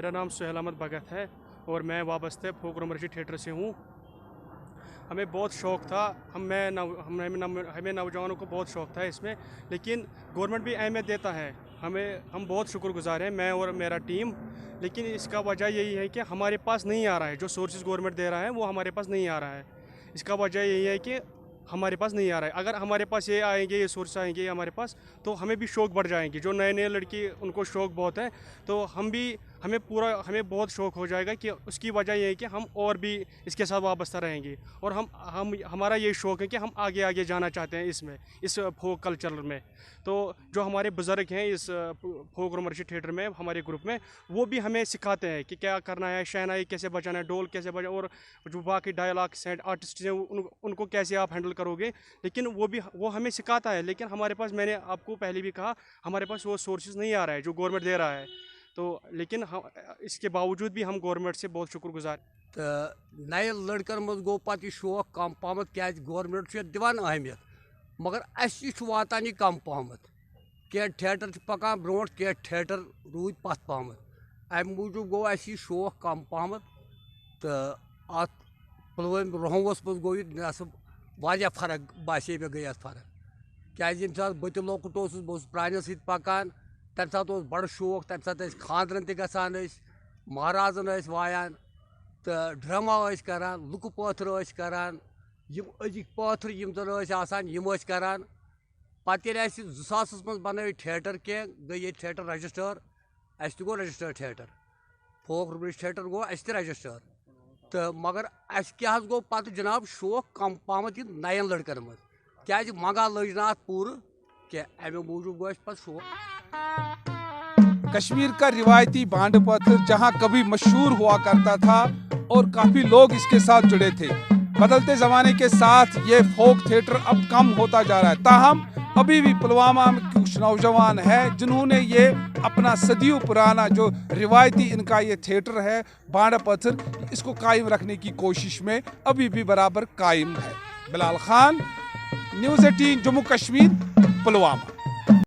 मेरा नाम सुहेल अहमद भगत है और मैं वाबस्ते फोक रोमर्शी थिएटर से हूँ। हमें बहुत शौक़ था, हमें नौजवानों को बहुत शौक़ था इसमें, लेकिन गवर्नमेंट भी अहमियत देता है हमें। हम बहुत शुक्रगुजार हैं, मैं और मेरा टीम। लेकिन इसका वजह यही है कि हमारे पास नहीं आ रहा है, जो सोर्सेज गवर्नमेंट दे रहा है वो हमारे पास नहीं आ रहा है। इसका वजह यही है कि हमारे पास नहीं आ रहा है। अगर हमारे पास ये आएंगे, ये सोर्स आएंगे हमारे पास, तो हमें भी शौक़ बढ़ जाएंगे। जो नए नए लड़की उनको शौक़ बहुत है, तो हमें बहुत शौक़ हो जाएगा कि उसकी वजह ये है कि हम और भी इसके साथ वाबस्ता रहेंगे। और हमारा ये शौक़ है कि हम आगे आगे जाना चाहते हैं इस फोक कल्चर में। तो जो हमारे बुज़ुर्ग हैं इस फोक रोमर्शी थिएटर में, हमारे ग्रुप में, वो भी हमें सिखाते हैं कि क्या करना है, शहनाई कैसे बजाना है, ढोल कैसे बजाना, और जो बाकी डायलॉग सेट आर्टिस्ट हैं उनको कैसे आप हैंडल करोगे। लेकिन वो हमें सिखाता है। लेकिन हमारे पास, मैंने आपको पहले भी कहा, हमारे पास वो सोर्सेज नहीं आ रहा है जो गवर्नमेंट दे रहा है। तो लेकिन इसके बावजूद भी हम गवर्नमेंट से बहुत शुक्रगुजार। तो नए लड़कन मज गो पे शौक कम पहमत क्या गवर्नमेंट दिवान अहमियत, मगर अस वातान यह कम पहमत। कह थिएटर पकान ब्रो, कह थिएटर रूद पत पहमत। अम मूजूब गो अस शौक कम पहमत। तो अत पुलवाम रोहवस मज गो वारिया फर्क बासे मे गई फर्क। क्या ये सात बत लोकुट बहुत प्रान सत पकान, तम सात बड़ शौक। तम सात खानदरन तगान, महाराजन वायान, तो ड्रामा करान, लुक पत्थर करान, अजिक पत्थर यम जन करान। पत ये 2000 मज बन थिएटर कह गई थिएटर रजिस्टर, अस गो रजिस्टर थिएटर, फोक रोमर्शी थिएटर गो अस रजिस्टर। तो मगर अस क्या गो पत जनाब शौक कम पहमत इन नयन लड़कन मज, क्या मंगा लज ना पूर क्या, अमे मूजूब गो पे शौक। कश्मीर का रिवायती बांड पत्थर जहां कभी मशहूर हुआ करता था और काफी लोग इसके साथ जुड़े थे, बदलते जमाने के साथ ये फोक थिएटर अब कम होता जा रहा है। ताहम अभी भी पुलवामा में कुछ नौजवान हैं जिन्होंने ये अपना सदियों पुराना जो रिवायती इनका ये थिएटर है बांड पत्थर, इसको कायम रखने की कोशिश में अभी भी बराबर कायम है। बिलाल खान, न्यूज़ 18 जम्मू कश्मीर, पुलवामा।